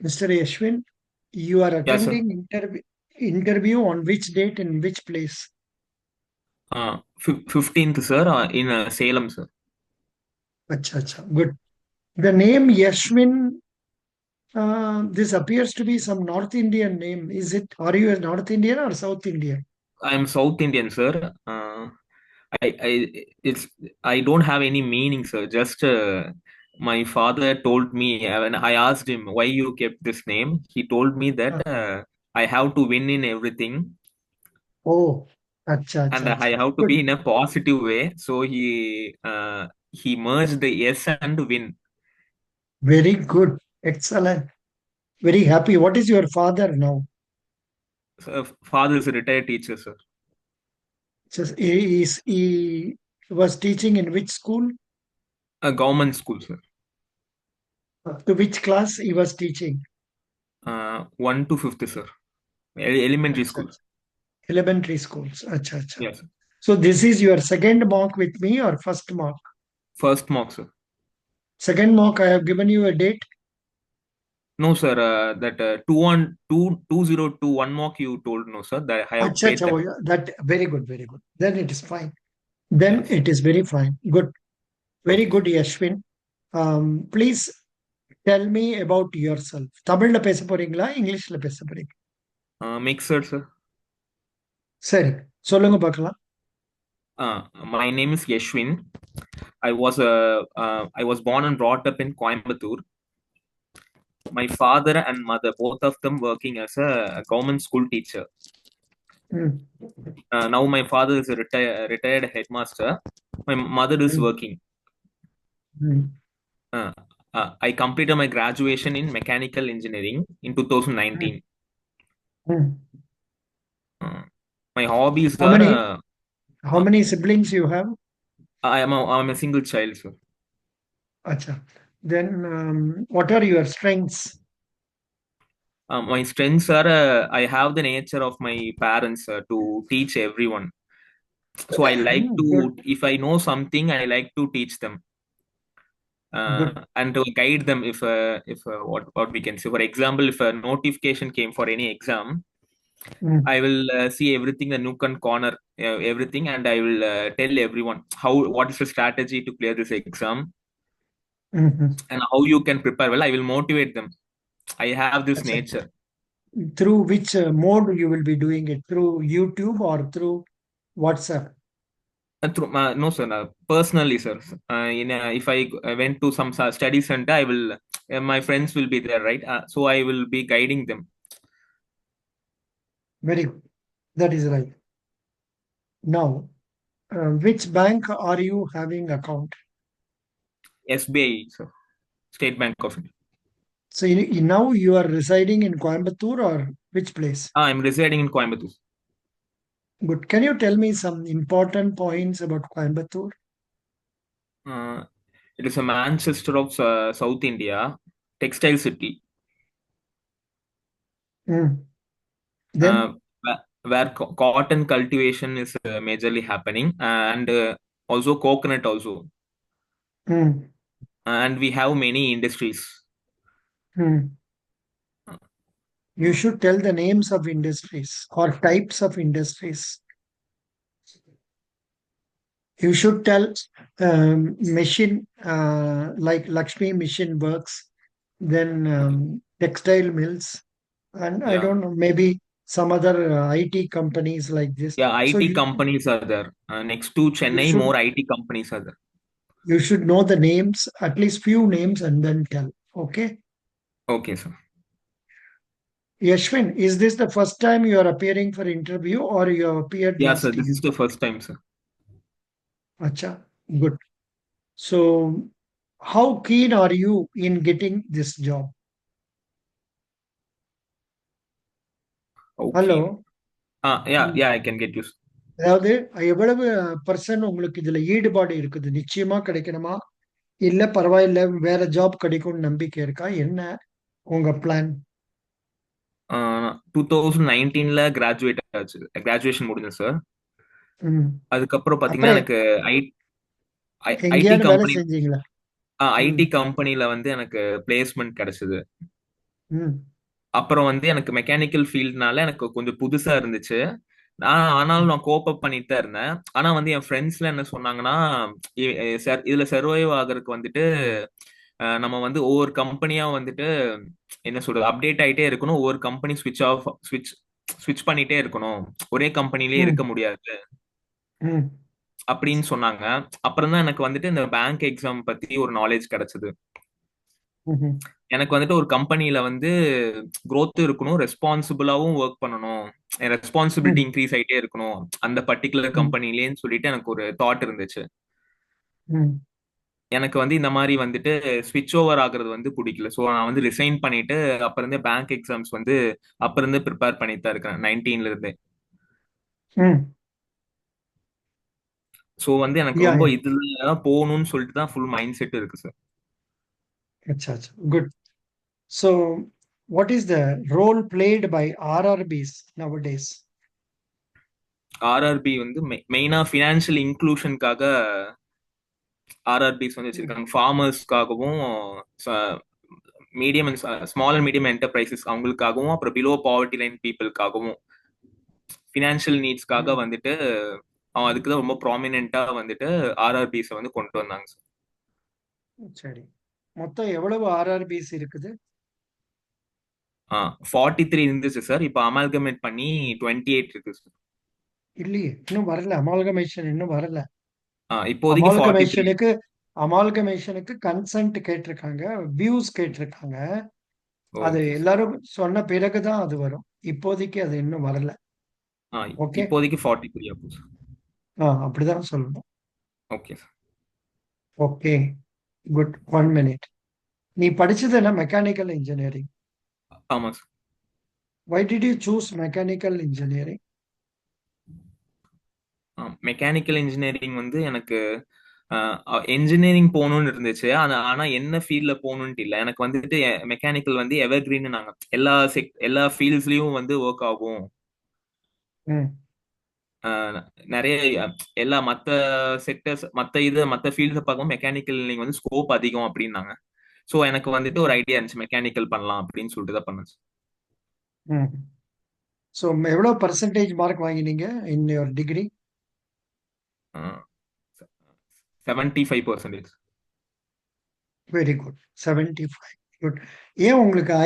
Mr. Yashwin, you are Yeah, sir. attending interview on which date and which place? 15th, sir, in Salem, sir. Acha, acha. Good. The name Yashwin, this appears to be some North Indian name. Is it? Are you a North Indian or South Indian? I'm South Indian, sir. It's I don't have any meaning, sir. Just my father told me when I asked him why you kept this name. He told me that Uh, I have to win in everything oh, acha, and acha, I acha. have to Good. be in a positive way. So he merged the yes and win. Very good. Excellent. Very happy. What is your father now? So, father is a retired teacher, sir. Just he was teaching in which school? A government school, sir. To which class he was teaching? 1 to 5th, sir. Elementary Acha, school. acha. Elementary schools. Acha, acha. Yes, sir. So this is your second mock with me or first mock? First mock, sir. Second mock, I have given you a date. No, sir. That 2021 mock you told no, sir. That I have Acha, paid acha, oh, that. yeah, that very good, very good. Then it is fine. Then Yes. it is very fine. Good, very Okay, good, sir. Yashwin. Please tell me about yourself. தமிழ்ல பேச போறீங்களா இங்கிலீஷ்ல பேச போறீங்க? Mixed, sir. சரி, சொல்லுங்க பார்க்கலாம். My name is Yashwin. I was born and brought up in Coimbatore. My father and mother, both of them working as a government school teacher. ம், Now my father is a retired headmaster. My mother is ம், working. ம், Uh, I completed my graduation in mechanical engineering in ம், 2019. ம். Uh, my hobbies How are many how uh, many siblings you have? I'm a single child, sir. Acha. Then what are your strengths? My strengths are I have the nature of my parents to teach everyone. So I like Good, to, if I know something, I like to teach them good. and to guide them. If what we can say, for example, if a notification came for any exam, Mm, I will see everything, the nook and corner, everything, and I will tell everyone what is the strategy to clear this exam mhm. and how you can prepare well. I will motivate them. I have this Acha. nature. Through which mode you will be doing it? Through YouTube or through WhatsApp? Through, no, sir. Personally, sir. If I went to some study center, I will. My friends will be there, right? So I will be guiding them. Very good. That is right. Now, which bank are you having account? SBI, sir. State Bank of India. So now you are residing in Coimbatore or which place? I'm residing in Coimbatore. Good. Can you tell me some important points about Coimbatore? Uh, it is a Manchester of South India, textile city, Mm. uh, Then, where cotton cultivation is majorly happening, and also coconut also, mm, and we have many industries. mm. You should tell the names of industries or types of industries. You should tell machine like Lakshmi Mission Works, then Okay. textile mills, and I Yeah. don't know, maybe some other IT companies like this. Yeah, So IT companies are there. Next to you Chennai, should more IT companies are there. you should know the names, at least few names, and then tell. Okay. Okay, sir. Yashwin, is this the first time you are appearing for interview or you appeared Yeah, sir. last This year? is the first time, sir. Acha, good. So, how keen are you in getting this job? Okay. Hello. Yeah, I can get used. அதாவது எவ்வளவு percent உங்களுக்கு இதுல ஈடுபாடு இருக்குது? நிச்சயமா கிடைக்கணுமா? இல்ல பரவாயில்ல வேற ஜாப் கிடைக்கும்னு நம்பிக்கை இருக்கா? என்ன உங்க பிளான்? 2019ல கிராஜுவேட் ஆச்சு. கிராஜுவேஷன் முடிஞ்சது சார். ம். அதுக்கப்புறம் பாத்தீங்கன்னா அப்புறம் எனக்கு ஐடி எங்கேயாவது வேலை கம்பெனி செஞ்சீங்களா? ம். ஐடி கம்பெனில வந்து எனக்கு பிளேஸ்மெண்ட் கிடைச்சது. ம். அப்புறம் வந்து எனக்கு மெக்கானிக்கல் ஃபீல்ட்னால எனக்கு கொஞ்சம் புதுசா இருந்துச்சு. ஆனாலும் நான் கோப் அப் பண்ணிட்டு தான் இருந்தேன். ஆனா வந்து என் ஃப்ரெண்ட்ஸ்ல என்ன சொன்னாங்கன்னா, இதுல சர்வைவ் ஆகுறதுக்கு வந்துட்டு நம்ம வந்து ஒவ்வொரு கம்பெனியா வந்துட்டு என்ன சொல்றது அப்டேட் ஆயிட்டே இருக்கணும். ஒவ்வொரு கம்பெனி ஸ்விட்ச் பண்ணிட்டே இருக்கணும். ஒரே கம்பெனிலே இருக்க ம். முடியாது ம். அப்படின்னு சொன்னாங்க. அப்புறம் தான் எனக்கு வந்துட்டு இந்த பேங்க் எக்ஸாம் பத்தி ஒரு நாலேஜ் கிடைச்சது. ம்ஹும். எனக்கு வந்துட்டு ஒரு கம்பெனில வந்து growth இருக்கணும், ரெஸ்பான்சிபிளாவும் ஒர்க் பண்ணணும், ரெஸ்பான்சிபிலிட்டி ம். இன்க்ரீஸ் ஆயிட்டே இருக்கணும் அந்த பர்டிகுலர் ம். கம்பெனிலேன்னு சொல்லிட்டு எனக்கு ஒரு தாட் இருந்துச்சு. ம். எனக்கு வந்து இந்த மாதிரி வந்துட்டு ஸ்விட்ச் ஓவர் ஆகுறது வந்து பிடிக்கல. ஸோ நான் வந்து ரிசைன் பண்ணிட்டு அப்ப இருந்தே பேங்க் எக்ஸாம்ஸ் வந்து அப்ப இருந்து ப்ரிப்பேர் பண்ணிட்டு தான் இருக்கேன் 19ல இருந்தே. ம். ஸோ வந்து எனக்கு யா, ரொம்ப யா. இதுல போகணும்னு சொல்லிட்டு தான் ஃபுல் மைண்ட் செட் இருக்கு சார். அச்சா, அச்சா. Good. So, what is the role played by RRBs nowadays? RRB வந்து மெயினா ஃபினான்ஷியல் இன்க்ளூஷனுக்காக ஆர்ஆர்பிஸ் வந்து ம். வச்சிருக்காங்க. ஃபார்மர்ஸ்க்காகவும் medium and small and medium enterprises அவங்களுக்காகவும் அப்புறம் பிலோ பாவர்ட்டி லைன் பீப்புளுக்காகவும் ஃபினான்ஷியல் நீட்ஸ்க்காக ம். வந்துட்டு அவன் அதுக்கு தான் ரொம்ப ப்ராமினென்ட்டா வந்துட்டு ஆர்ஆர்பிஸை வந்து கொண்டு வந்தாங்க சார். சரி. மொத்தம் எவ்வளவு ஆர்ஆர்பிஸ் இருக்குது? 43 இருந்துச்சு சார். இப்போ அமால்கமேட் பண்ணி 28 இருக்கு சார். இல்லையே, இன்னும் வரல. அமால்கமேஷன் இன்னும் வரல. இப்போதைக்கு 43. அமால்கமேஷனுக்கு அமால்கமேஷனுக்கு கன்சென்ட் கேட்டிருக்காங்க, வியூஸ் கேட்டிருக்காங்க. அது ஓகே சார். எல்லாரும் சொன்ன பிறகுதான் அது வரும். இப்போதைக்கு அது இன்னும் வரல. ஓகே. இப்போதைக்கு 43 ஆகும் சார். அப்படிதான் சொல்லணும். Okay sir. Okay, good. 1 minute. நீ படிச்சது என்ன? Mechanical engineering. ஆமா sir. Why did you choose mechanical engineering? Mechanical engineering வந்து எனக்கு இன்ஜினியரிங் போகணும்னு இருந்துச்சு. ஆனா என்ன ஃபீல்ட்ல போகணும்னு இல்லை. எனக்கு வந்துட்டு மெக்கானிக்கல் வந்து எவர் கிரீன் நாங்க எல்லா ஃபீல்ட்ஸ்லயும் வந்து ஒர்க் ஆகும். ம். அஹ், நிறைய எல்லா மத்த செக்டர்ஸ் மத்த ஃபீல்ட்ஸை பார்க்கவும் மெக்கானிக்கல் நீங்க வந்து ஸ்கோப் அதிகம் அப்படின்னாங்க. ஸோ எனக்கு வந்துட்டு ஒரு ஐடியா இருந்துச்சு மெக்கானிக்கல் பண்ணலாம் அப்படின்னு சொல்லிட்டு தான் பண்ணுச்சு. ம். ஸோ எவ்வளோ பர்சன்டேஜ் மார்க் வாங்கினீங்க in your degree? 75%. Very good. 75. Good. ஏன் உங்களுக்கு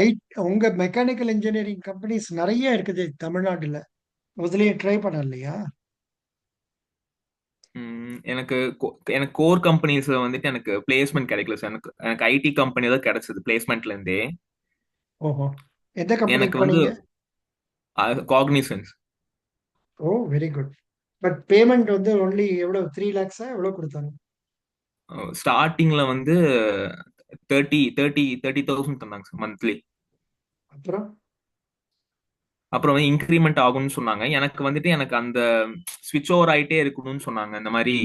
உங்க மெக்கானிக்கல் இன்ஜினியரிங் கம்பெனிஸ் நிறைய இருக்குது தமிழ்நாட்டுல. முதல்லயே ட்ரை பண்ணலையா? எனக்கு எனக்கு கோர் கம்பெனிஸ்ல வந்துட்டு எனக்கு பிளேஸ்மெண்ட் கிடைக்கல சார். எனக்கு எனக்கு ஐடி கம்பெனி தான் கிடைச்சது பிளேஸ்மெண்ட்ல இருந்தே. ஓஹோ. எந்த கம்பெனிக்கு எனக்கு வந்து பண்ணீங்க? காக்னிசன்ஸ். ஓ, வெரி குட். பட் பேமெண்ட் வந்து ஒன்லி எவ்வளோ, 3 lakhs எவ்வளோ கொடுத்தாங்க? ஸ்டார்டிங்ல வந்து 30,000 தந்தாங்க சார் மந்த்லி. அப்புறம்? அப்புறம் வந்து இன்க்ரிமெண்ட் ஆகும்னு சொன்னாங்க. எனக்கு வந்துட்டு எனக்கு அந்த ஸ்விட்ச் ஓவர் ஆயிட்டே இருக்கணும்னு சொன்னாங்க. இந்த மாதிரி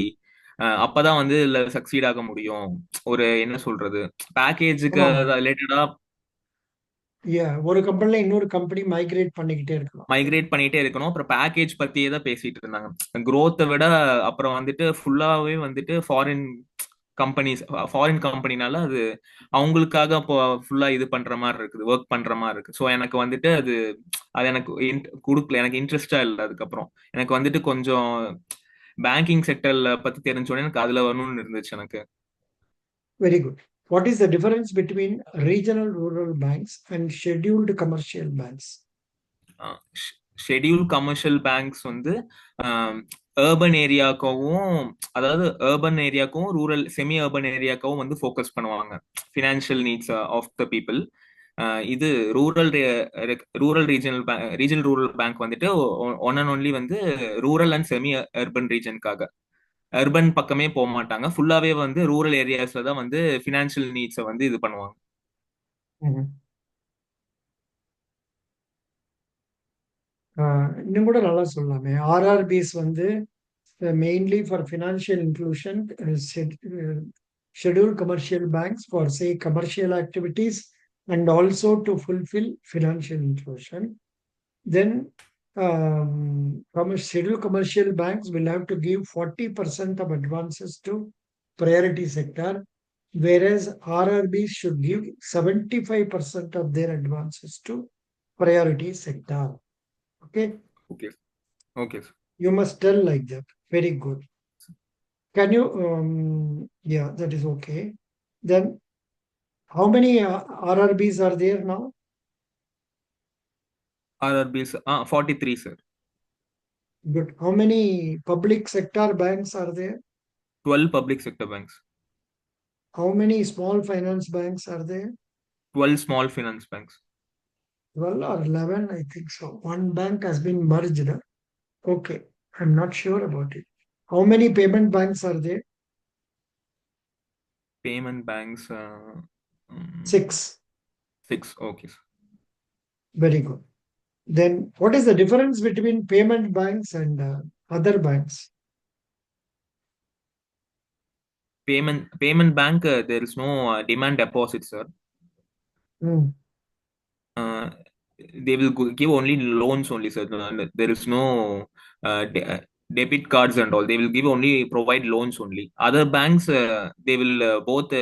அப்பதான் வந்து இதுல சக்சீட் ஆக முடியும். ஒரு என்ன சொல்றது பேக்கேஜுக்கு ஆமாமா. ரிலேட்டடா ஒரு கம்பெனில இன்னொரு கம்பெனி மைக்ரேட் பண்ணிக்கிட்டே இருக்கலாம். மைக்ரேட் பண்ணிட்டே இருக்கணும். அப்புறம் பேக்கேஜ் பத்தியே தான் பேசிட்டு இருந்தாங்க. growth-அ விட அப்புறம் வந்துட்டு ஃபுல்லாவே வந்துட்டு ஃபாரின் கம்பெனினால அது அவங்களுக்காக இப்போ ஃபுல்லா இது பண்ற மாதிரி இருக்குது, ஒர்க் பண்ற மாதிரி இருக்கு. ஸோ எனக்கு வந்துட்டு அது அது எனக்கு கொடுக்கல, எனக்கு இன்ட்ரெஸ்டா இல்லை. அதுக்கப்புறம் எனக்கு வந்துட்டு கொஞ்சம் பேங்கிங் செக்டர்ல பத்தி தெரிஞ்சோடனே எனக்கு அதுல வரணும்னு இருந்துச்சு எனக்கு. Very good. What is the difference between regional rural banks and scheduled commercial banks? Schedule commercial banks வந்து ஏர்பன் ஏரியாக்கவும், அதாவது ஏர்பன் ஏரியாக்கும் ரூரல் செமி ஏர்பன் ஏரியாக்கவும் வந்து ஃபோக்கஸ் பண்ணுவாங்க financial needs of the people. இது ரூரல் ரீஜனல் ரூரல் பேங்க் வந்துட்டு one and only வந்து ரூரல் அண்ட் செமி அர்பன் ரீஜனுக்காக. அர்பன் பக்கமே போக மாட்டாங்க. ஃபுல்லாவே வந்து ரூரல் ஏரியாஸ்ல தான் வந்து ஃபினான்ஷியல் நீட்ஸை வந்து இது பண்ணுவாங்க. இன்னும் கூட நல்லா சொல்லலாமே. ஆர்ஆர்பிஸ் வந்து mainly for financial inclusion, scheduled commercial banks for say commercial activities and also to fulfill financial inclusion. Then scheduled commercial banks will have to give 40% of advances to priority sector, whereas RRBs should give 75% of their advances to priority sector. Okay, okay okay sir. you must tell like that. Very good. Can you, yeah, that is okay. Then, how many RRBs are there now? RRBs 43 sir. Good. How many public sector banks are there? 12 public sector banks. How many small finance banks are there? 12 small finance banks. 12 or 11, I think so. One bank has been merged. Okay, I'm not sure about it. How many payment banks are there? Payment banks 6. 6. Okay sir. Very good. Then, what is the difference between payment banks and other banks? Payment bank, there is no demand deposit, sir. Hmm. They will give only loans only, sir. There is no debit cards and all. They will give only provide loans only. Other banks, they will both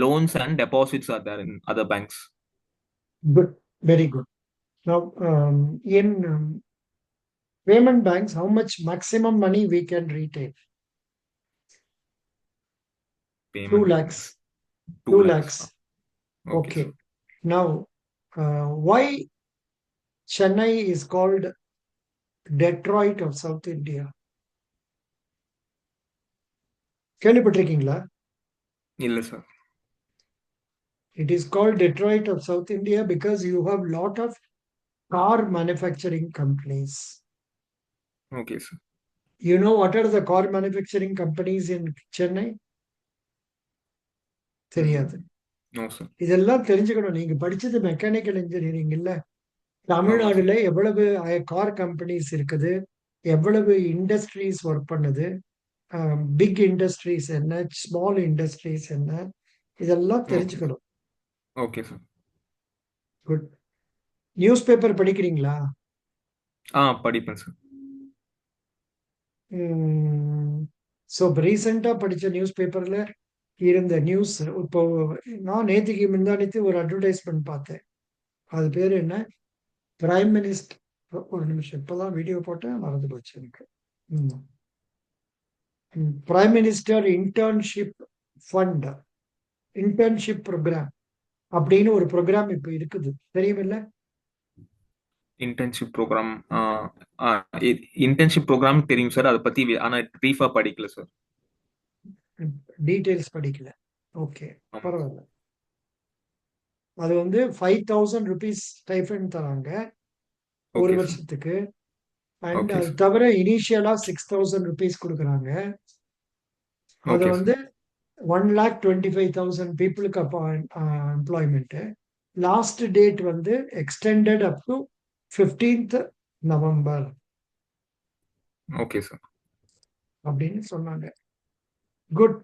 loans and deposits are there in other banks. Good. Very good. Now, in payment banks, how much maximum money we can retain? 2 Payment lakhs. 2 2 lakhs. lakhs. Okay. Okay. Now, why Chennai is called Detroit of South India? கேள்விப்பட்டிருக்கீங்களா? இல்ல sir. It is called Detroit of South India because you have lot of car manufacturing companies. Okay, sir. You know what are the car manufacturing companies in Chennai? தெரியாது. No, sir. இதெல்லாம் தெரிஞ்சுக்கணும். நீங்க படிச்சது mechanical engineering இல்ல. ஆமா sir. தமிழ்நாடுல எவ்வளவு car companies இருக்குது, எவ்வளவு இண்டஸ்ட்ரீஸ் ஒர்க் பண்ணுது, பிக் இண்டஸ்ட்ரீஸ் என்ன, ஸ்மால் இண்டஸ்ட்ரீஸ் என்ன, இதெல்லாம் Okay. தெரிஞ்சுக்கணும். Okay, sir. Good. News paper படிக்கிறீங்களா? படிப்பேன் சார். ஸோ ரீசெண்டாக படித்த நியூஸ் பேப்பரில் இருந்த நியூஸ் இப்போ நான் நேற்றுக்கு முந்தானத்து ஒரு அட்வர்டைஸ்மெண்ட் பார்த்தேன். அது பேர் என்ன? Prime minister. ஒரு நிமிஷம், இப்போதான் வீடியோ போட்டேன், மறந்து போச்சு எனக்கு. Prime minister internship fund, internship programme அப்படின்னு ஒரு ப்ரோக்ராம் இப்போ இருக்குது, தெரியுமில்ல? இன்டர்ன்ஷிப் ப்ரோக்ராம் இன்டர்ன்ஷிப் ப்ரோக்ராம் தெரியும் சார். அதை பத்தி ஆனா பிரீஃபா படிக்கல சார். டீடைல்ஸ் படிக்கல. ஓகே, ஆமா. பரவாயில்ல. அது வந்து 5,000 rupees ஸ்டைஃபண்ட் தராங்க ஒரு Okay, sir. வருஷத்துக்கு. அண்ட் Okay, அது sir. தவிர இனிஷியலா 6,000 rupees கொடுக்குறாங்க. அதை Okay, sir. வந்து 1,25,000 பீப்புளுக்கு எம்ப்ளாய்மெண்ட். லாஸ்ட் டேட் வந்து extended up to 15th November Okay, sir. அப்படின்னு சொன்னாங்க. Good.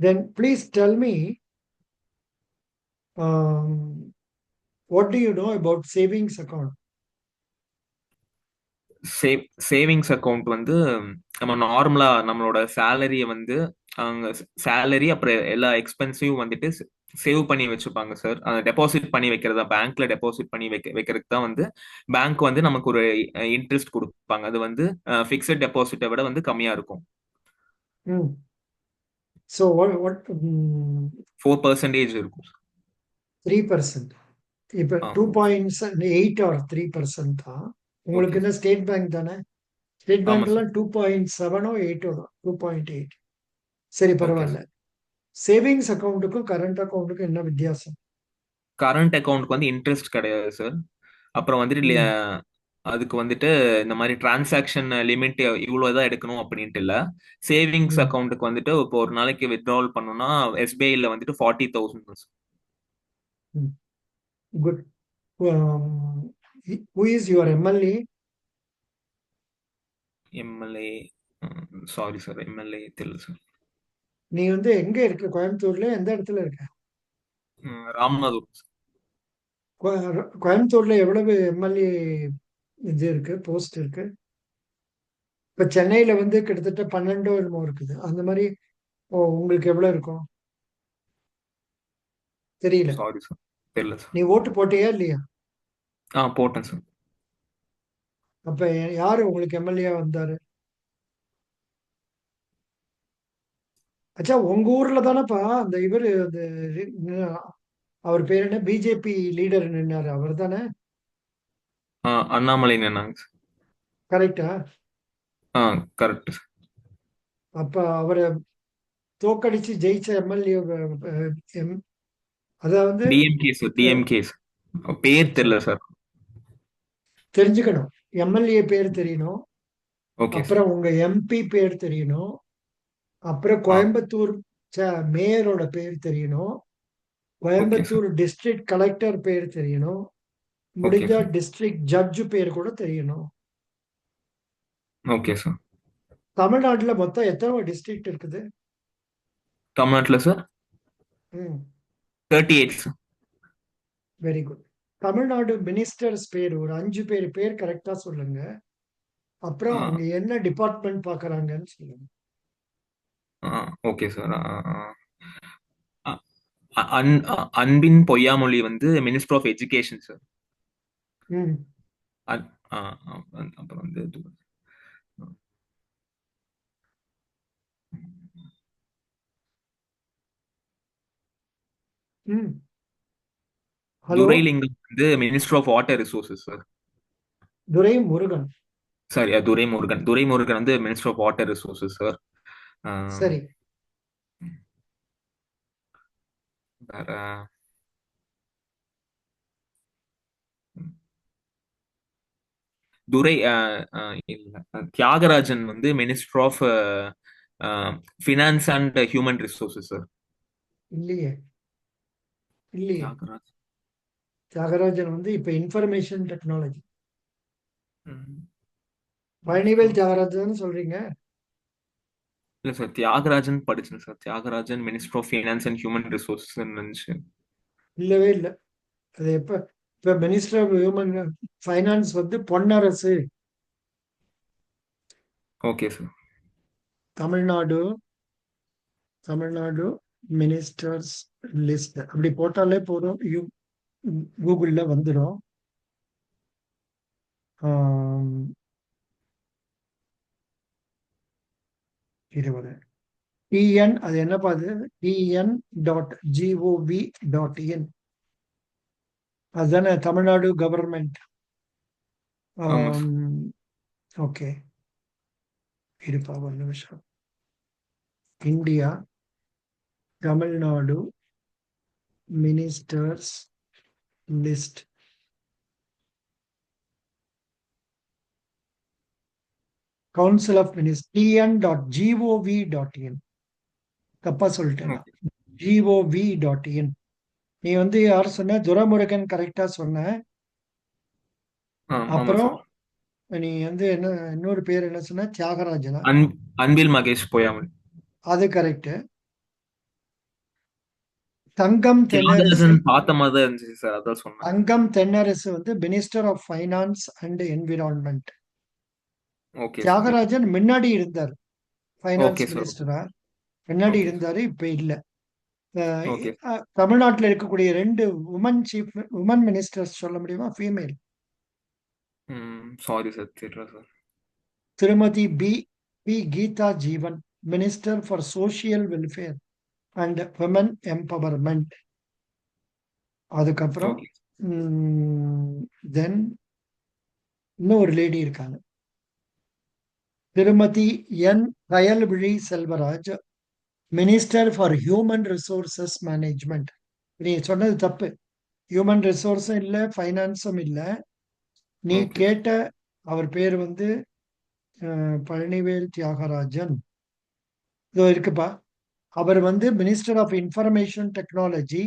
Then please tell me, what to you know about savings account? Savings account வந்து நம்ம நார்மலா நம்மளோட சேலரியை வந்து அவங்க சேலரி அப்புறம் எல்லா எக்ஸ்பென்ஸையும் வந்துட்டு சேவ் பண்ணி வச்சுப்பாங்க சார். அந்த டெபாசிட் பண்ணி வைக்கிறதா, பேங்க்ல டெபாசிட் பண்ணி வைக்கிறதுக்கு தான் வந்து பேங்க் வந்து நமக்கு ஒரு இன்ட்ரெஸ்ட் கொடுப்பாங்க. அது வந்து ஃபிக்ஸட் டெபாசிட்டை விட வந்து கம்மியா இருக்கும். ஸோ வாட் 4% இருக்கும். 3%. இப்போ 2.8 or 3% தான். உங்களுக்கு என்ன ஸ்டேட் பேங்க் தானே? ஸ்டேட் பேங்க்லாம் 2.7 or 8 தான். 2.8. சரி, பரவாயில்ல. சேவிங்ஸ் அக்கௌண்ட்டுக்கும் கரண்ட் அக்கௌண்ட்டுக்கும் என்ன வித்தியாசம்? கரண்ட் அக்கௌண்ட்க்கு வந்து இன்ட்ரெஸ்ட் கிடையாது சார். அப்புறம் வந்துட்டு அதுக்கு வந்துட்டு இந்த மாதிரி டிரான்சாக்ஷன் லிமிட் இவ்வளவுதான் எடுக்கணும் அப்படின்ட்டு இல்ல. சேவிங்ஸ் அக்கௌண்ட்டுக்கு வந்துட்டு இப்போ ஒரு நாளைக்கு வித்ட்ராவல் பண்ணணும்னா எஸ்பிஐல வந்துட்டு 40,000. Good. Who is your MLA? MLA sorry sir, MLA தெரியல சார். நீ வந்து எங்க இருக்க? கோயம்புத்தூர்ல எந்த இடத்துல இருக்க? ராமநாதபுரம். கோயம்புத்தூர்ல எவ்வளவு எம்எல்ஏ இது இருக்கு, போஸ்ட் இருக்கு? இப்ப சென்னையில வந்து கிட்டத்தட்ட 12 என்னமோ இருக்குது. அந்த மாதிரி உங்களுக்கு எவ்வளவு இருக்கும்? தெரியல. சாரி சார், தெரியல சார். நீ ஓட்டு போட்டியா இல்லையா? போட்டேன் சார். அப்ப யாரு உங்களுக்கு எம்எல்ஏ வந்தாரு? அச்சா, உங்க ஊர்ல தானேப்பா அந்த இவரு அந்த அவர் பேர் என்ன, பிஜேபி லீடர் நின்னாரு, அவர் தானே? அண்ணாமலை நின்னாங்க சார். கரெக்டா? Correct sir. அப்ப அவரை தோக்கடிச்சு ஜெயிச்ச எம்எல்ஏ, அதாவது டிஎம்கே சார், டிஎம்கே சார். பேர் தெரியல சார். தெரிஞ்சுக்கணும். எம்எல்ஏ பேர் தெரியணும், ஓகே சார். அப்புறம் உங்க எம்பி பேர் தெரியணும், அப்புறம் ஆ கோயம்புத்தூர் மேயரோட பேர் தெரியணும், okay sir. Coimbatore district collector பேர் தெரியணும், ஓகே முடிஞ்சா சார். டிஸ்ட்ரிக்ட் ஜட்ஜ் பேர் கூட தெரியணும். Okay sir. தமிழ்நாட்டுல மொத்தம் எத்தனை டிஸ்ட்ரிக்ட் இருக்குது? தமிழ்நாட்டில் சார் ம் 38 sir. Very good. Tamil Nadu ministers பேர் ஒரு 5 பேர் பேர் கரெக்டா சொல்லுங்க. அப்புறம் அவங்க என்ன டிபார்ட்மெண்ட் பாக்குறாங்கன்னு சொல்லுங்க. Okay sir. அன்பின் பொய்யாமொழி வந்து மினிஸ்டர் ஆஃப் எஜுகேஷன் சார். ம் அ- ஆ, ஆ, அப்புறம் வந்து ம் ஹலோ. துரைலிங்கம் வந்து minister of water resources sir. Durai Murugan. Sorry, Duraimurugan. Duraimurugan வந்து minister of water resources sir. சரி. வேற துரை இல்ல, தியாகராஜன் வந்து minister of finance and human resources sir. இல்லையே, இல்லையே. தியாகராஜ். தியாகராஜன் வந்து இப்ப இன்ஃபர்மேஷன் டெக்னாலஜி. ம். பழனிவேல் தியாகராஜன் சொல்றீங்க? இல்ல சார், தியாகராஜன் படிச்சேன் sir. Thiagarajan minister of finance and human resources இருந்துச்சு. இல்லவே இல்லை. அது இப்ப மினிஸ்டர் ஆஃப் ஹியூமன் ஃபைனான்ஸ் வந்து Ponnarasu. Okay sir. Tamil Nadu, Tamil Nadu ministers list அப்படி போட்டாலே போதும், கூகுள்ல வந்துடும். ஆம், 20 டிஎன், அது என்னப்பா அது? TN.gov.in, அதுதானே தமிழ்நாடு கவர்மெண்ட். ஆமா சார். ஓகே, இருப்பா ஒரு நிமிஷம். India, Tamil Nadu ministers list. Council of minister, TN.gov.in. தப்பா சொல்லிட்டேன். ஓகே. gov.in. நீ வந்து யார் சொன்ன? துரைமுருகன் கரெக்டா சொன்ன. ஆமா அப்புறம் சார். நீ வந்து என்ன, இன்னொரு பேர் என்ன சொன்ன? தியாகராஜனா? அன்பில் மகேஷ் பொய்யாமொழி. அது கரெக்ட். தங்கம் தென்னரசு. தியாகராஜன் பார்த்த மாதிரி தான் இருந்துச்சு சார், அதான் சொன்னேன். தங்கம் தென்னரசு வந்து minister of finance and environment. Okay sir. Thiagarajan முன்னாடி இருந்தார் ஃபைனான்ஸ் ஓகே சார். மினிஸ்டரா, முன்னாடி ஓகே இருந்தாரு, இப்ப இல்ல. ஓகே. தமிழ்நாட்டில் இருக்கக்கூடிய 2 உமன் மினிஸ்டர்ஸ் சொல்ல முடியுமா? ஃபீமேல். சாரி சார், தெரியல sir. Thirumathi P Geetha Jeevan, minister for social welfare and women empowerment. அதுக்கப்புறம் ஓகே. தென் இன்னும் ஒரு லேடி இருக்காங்க, Thirumathi N Kayalvizhi Selvaraj, minister for human resources management. நீ சொன்னது தப்பு. ஹியூமன் ரிசோர்ஸும் இல்லை, ஃபைனான்ஸும் இல்லை. நீ ஓகே. கேட்ட அவர் பேர் வந்து பழனிவேல் தியாகராஜன். இதோ இருக்குப்பா. அவர் வந்து minister of information technology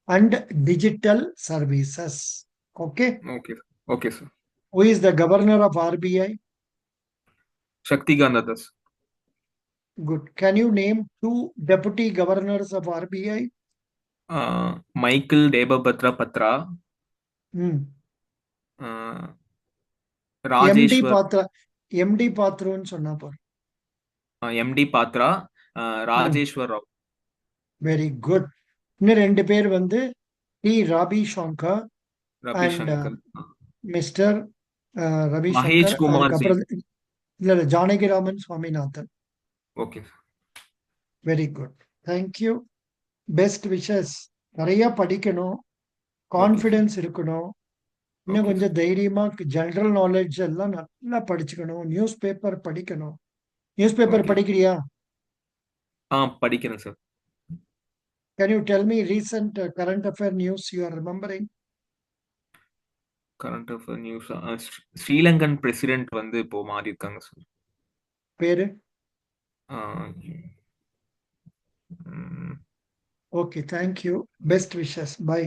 and digital services. Okay. Okay. Okay sir. Who is the governor of RBI? Shaktikanta Das. Good. Can you name 2 deputy governors of RBI? Michael Debabrata Patra, ம் எம்டி ராஜேஸ்வர். பாத்ரா. எம்டி பாத்ரோன்னு சொன்னா போறோம். MD Patra, Rajeshwar Rao. Very good. இன்னும் 2 பேர் வந்து T Ravi Shankar Ravi and Shankar, mister Mahesh Ravishankar. Kumar ji. அதுக்கப்புறம் இல்ல Janakiraman Swaminathan. Okay. Very good. Thank you. Best wishes. நிறைய படிக்கணும், ஓகே சார். கான்ஃபிடென்ஸ் இருக்கணும், இன்னும் ஓகே சார். கொஞ்சம் தைரியமா ஜெனரல் நாலேஜ் எல்லாம் நல்லா படிச்சுக்கணும், நியூஸ் பேப்பர் படிக்கணும். Newspaper okay. படிக்கிறியா? படிக்கிறேன் sir. Can you tell me recent current affair news you are remembering? Current affair news, Sri Lankan president வந்து இப்போ மாறி இருக்காங்க சார். பேரு? Ah um okay, thank you. Best wishes. By.